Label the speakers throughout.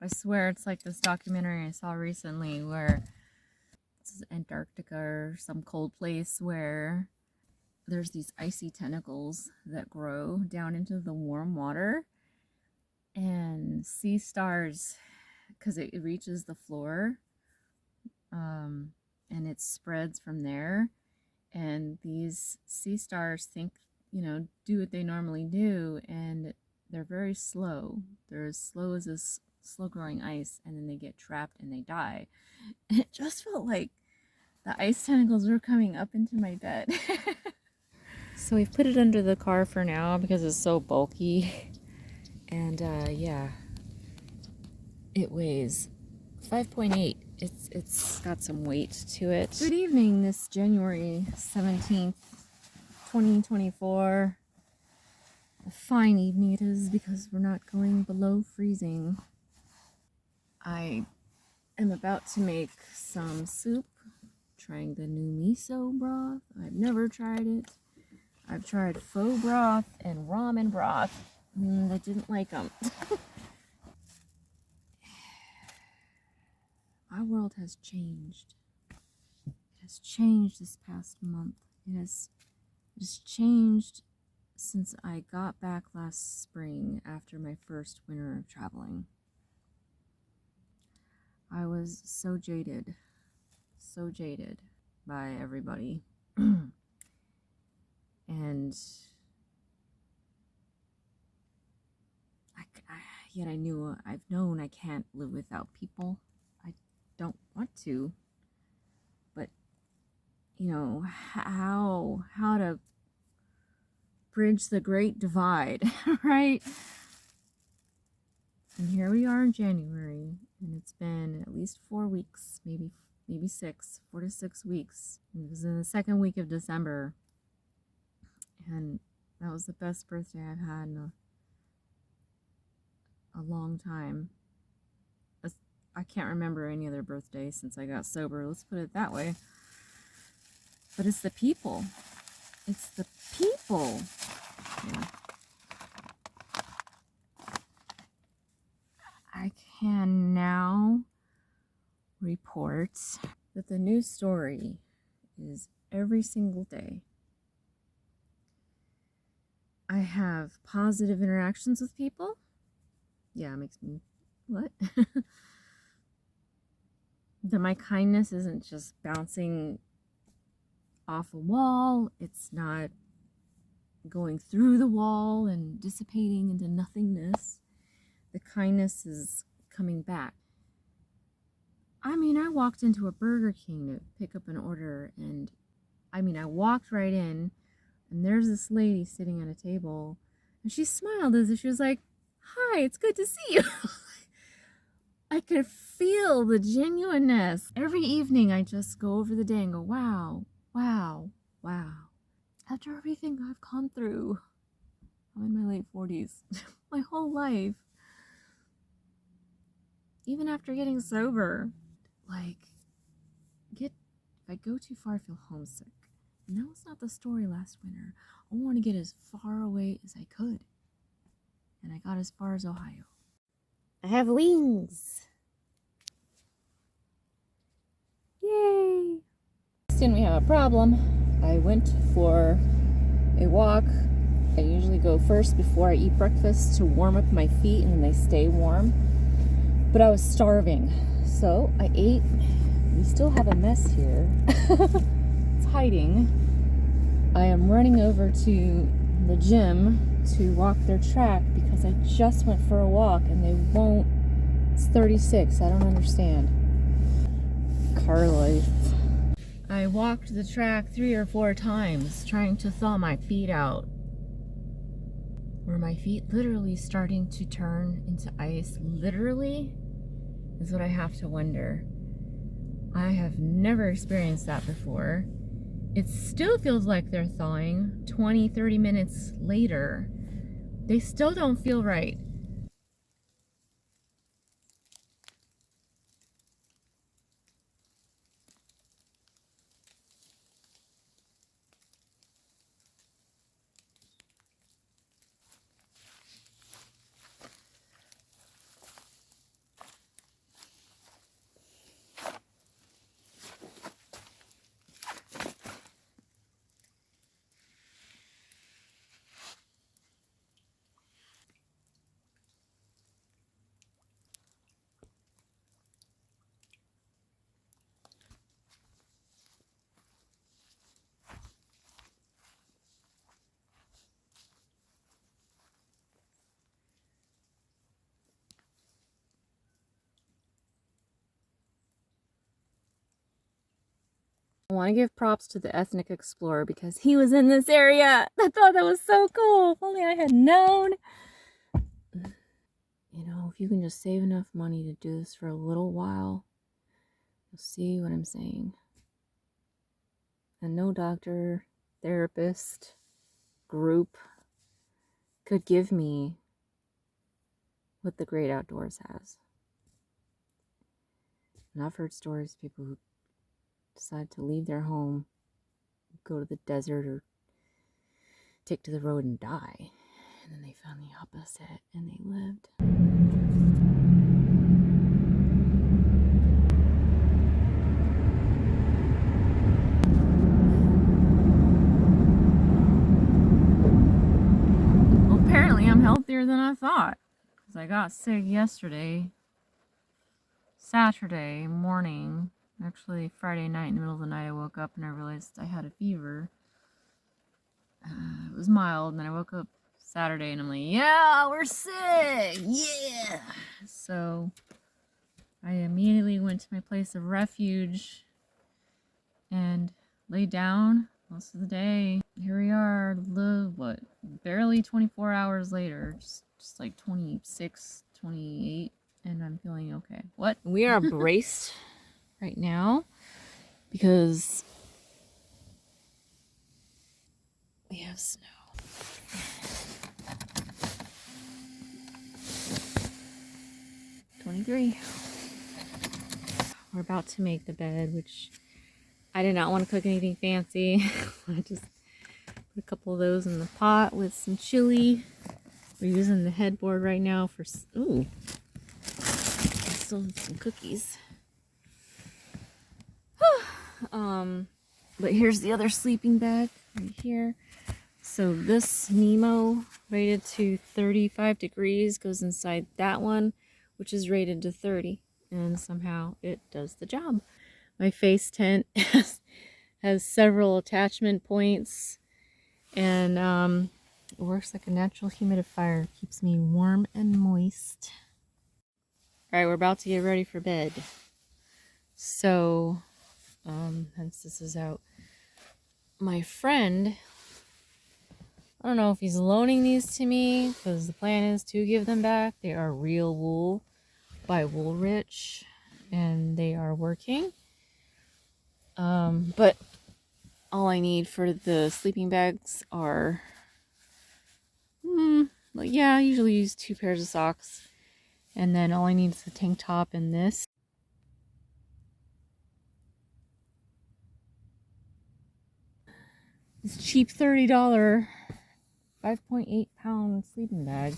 Speaker 1: I swear it's like this documentary I saw recently where this is Antarctica or some cold place where there's these icy tentacles that grow down into the warm water, and sea stars, because it reaches the floor, and it spreads from there, and these sea stars think, do what they normally do, and they're very slow. They're as slow as this slow growing ice, and then they get trapped and they die. And it just felt like the ice tentacles were coming up into my bed. So we've put it under the car for now because it's so bulky. And yeah, it weighs 5.8. It's got some weight to it. Good evening, this January 17th, 2024. A fine evening it is because we're not going below freezing. I am about to make some soup, trying the new miso broth. I've never tried it. I've tried faux broth and ramen broth. I didn't like them. My world has changed. It has changed this past month. It has changed since I got back last spring after my first winter of traveling. I was so jaded by everybody. And yet I've known I can't live without people. I don't want to, but how to bridge the great divide, right? And here we are in January, and it's been at least 4 weeks, maybe 6, 4 to 6 weeks. And it was in the second week of December, and that was the best birthday I've had in a long time. I can't remember any other birthday since I got sober, let's put it that way. But it's the people. It's the people. Yeah. I can now report that the news story is every single day. I have positive interactions with people. Yeah, it makes me, what? That my kindness isn't just bouncing off a wall. It's not going through the wall and dissipating into nothingness. The kindness is coming back. I walked into a Burger King to pick up an order, and I walked right in, and there's this lady sitting at a table, and she smiled as if she was like, "Hi, it's good to see you." I could feel the genuineness. Every evening I just go over the day and go, wow, wow, wow. After everything I've gone through, I'm in my late 40s, my whole life. Even after getting sober, if I go too far, I feel homesick. And that was not the story last winter. I want to get as far away as I could. And I got as far as Ohio. I have wings. Yay! Soon we have a problem. I went for a walk. I usually go first before I eat breakfast to warm up my feet, and then they stay warm. But I was starving, so I ate. We still have a mess here. It's hiding. I am running over to the gym to walk their track because I just went for a walk and they won't. It's 36. I don't understand. Car life. I walked the track 3 or 4 times trying to thaw my feet out. Were my feet literally starting to turn into ice? Literally is what I have to wonder. I have never experienced that before. It still feels like they're thawing 20, 30 minutes later. They still don't feel right. want to give props to the ethnic explorer because he was in this area. I thought that was so cool. If only I had known. You know, if you can just save enough money to do this for a little while, you'll see what I'm saying. And no doctor, therapist, group could give me what the great outdoors has. And I've heard stories of people who decide to leave their home, go to the desert, or take to the road and die. And then they found the opposite and they lived. Well, apparently I'm healthier than I thought. Because I got sick yesterday, Saturday morning. Actually, Friday night, in the middle of the night, I woke up and I realized I had a fever. It was mild, and then I woke up Saturday and I'm like, yeah, we're sick, yeah. So I immediately went to my place of refuge and laid down most of the day. Here we are, barely 24 hours later, just like 26, 28, and I'm feeling okay. What? We are braced right now because we have snow. We're about to make the bed, which I did not want to cook anything fancy. I just put a couple of those in the pot with some chili. We're using the headboard right now for, ooh, I still have some cookies. But here's the other sleeping bag right here. So this Nemo, rated to 35 degrees, goes inside that one, which is rated to 30. And somehow it does the job. My face tent has several attachment points. And it works like a natural humidifier. It keeps me warm and moist. Alright, we're about to get ready for bed. So, hence this is out. My friend, I don't know if he's loaning these to me, because the plan is to give them back. They are real wool by Woolrich, and they are working. But all I need for the sleeping bags are, I usually use 2 pairs of socks. And then all I need is a tank top and this. This cheap $30 5.8 pound sleeping bag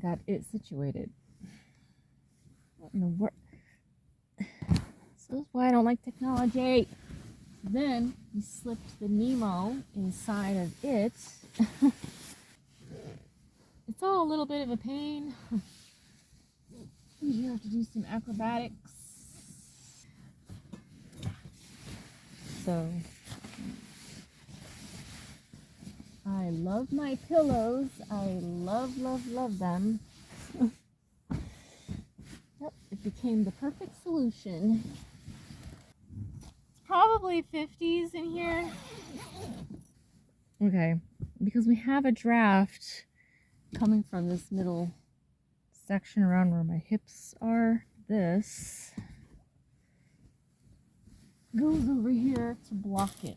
Speaker 1: got it situated. What in the world? So that's why I don't like technology. Then we slipped the Nemo inside of it. It's all a little bit of a pain. You have to do some acrobatics. So I love my pillows. I love, love, love them. Yep, it became the perfect solution. It's probably 50s in here. Okay, because we have a draft coming from this middle section around where my hips are. This goes over here to block it.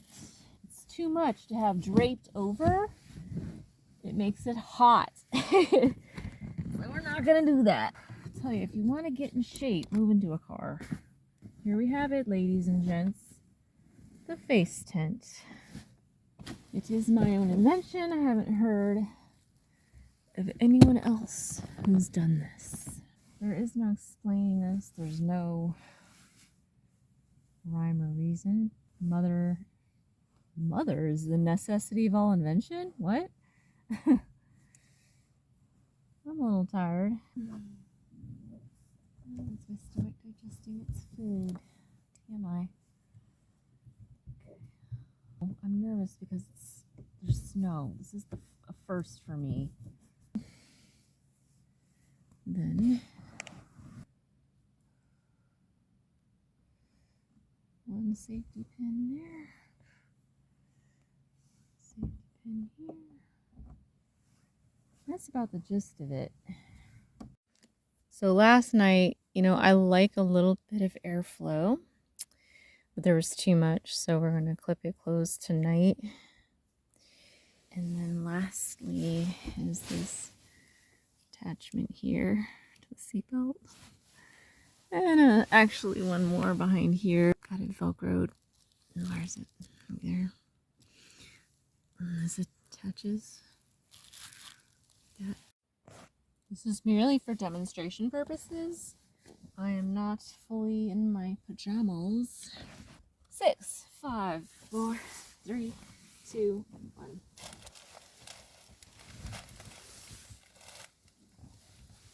Speaker 1: It's too much to have draped over. It makes it hot. So we're not gonna do that. I'll tell you, if you want to get in shape, move into a car. Here we have it, ladies and gents. The face tent. It is my own invention. I haven't heard of anyone else who's done this. There is no explaining this. There's no rhyme or reason. Mother is the necessity of all invention? What? I'm a little tired. It's my stomach digesting its food. TMI. I'm nervous because there's snow. This is a first for me. Then one safety pin there. Safety pin here. That's about the gist of it. So last night, you know, I like a little bit of airflow, but there was too much, so we're going to clip it closed tonight. And then lastly is this attachment here to the seatbelt. And actually one more behind here. Got it Velcroed. Where is it? Over there. And this attaches. Like that. This is merely for demonstration purposes. I am not fully in my pajamas. 6, 5, 4, 3, 2, 1.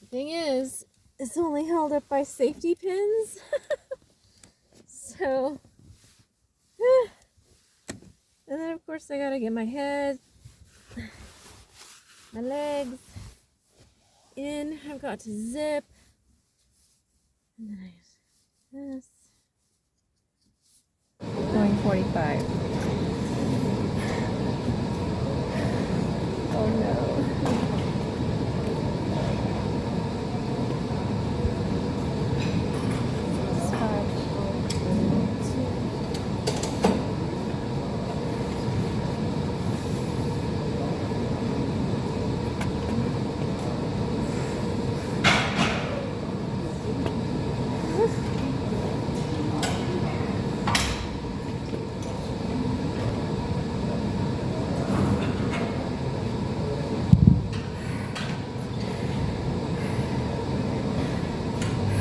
Speaker 1: The thing is, it's only held up by safety pins. So, and then of course I gotta get my head, my legs in. I've got to zip. And then I use this. Going 45. Oh no.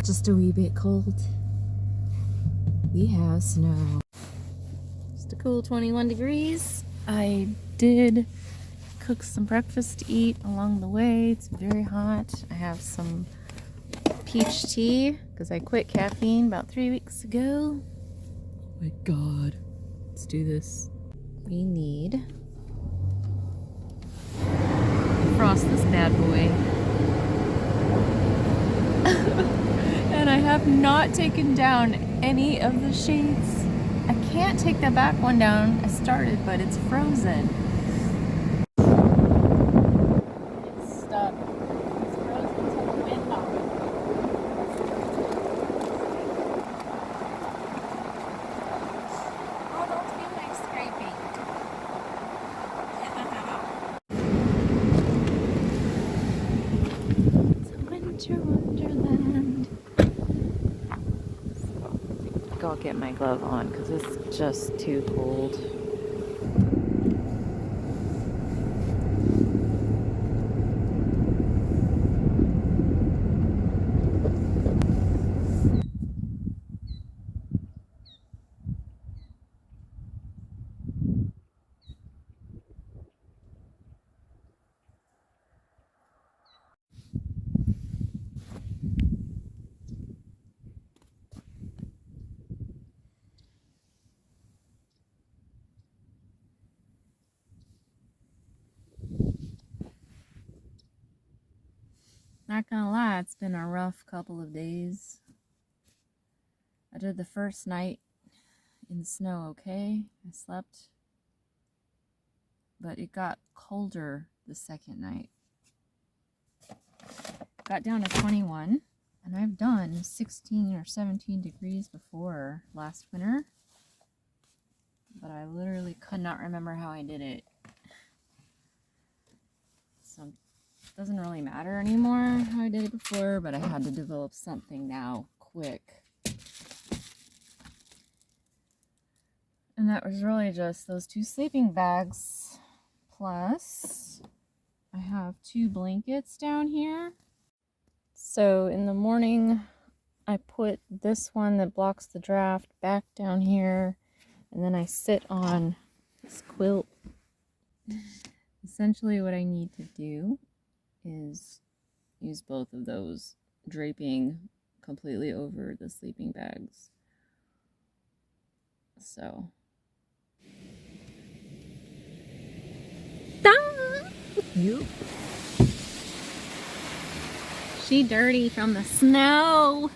Speaker 1: Just a wee bit cold. We have snow. Just a cool 21 degrees. I did cook some breakfast to eat along the way. It's very hot. I have some peach tea because I quit caffeine about 3 weeks ago. Oh my God. Let's do this. We need to frost this bad boy. And I have not taken down any of the shades. I can't take the back one down. I started, but it's frozen. It's stuck. It's frozen until the wind knocks it. Oh, don't feel like scraping. It's a winter wonderland. I'll get my glove on because it's just too cold. Not gonna lie, it's been a rough couple of days. I did the first night in the snow okay. I slept. But it got colder the second night. Got down to 21. And I've done 16 or 17 degrees before last winter. But I literally could not remember how I did it. So it doesn't really matter anymore how I did it before, but I had to develop something now, quick. And that was really just those 2 sleeping bags, plus I have 2 blankets down here. So in the morning, I put this one that blocks the draft back down here, and then I sit on this quilt. Essentially what I need to do is use both of those, draping completely over the sleeping bags. So. You. She dirty from the snow.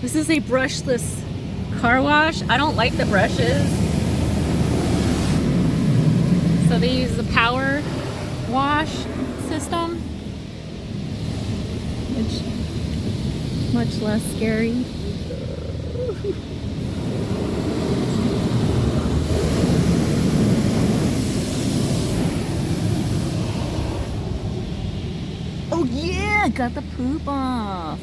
Speaker 1: This is a brushless car wash. I don't like the brushes. So they use the power wash system, which is much less scary. Oh yeah, got the poop off.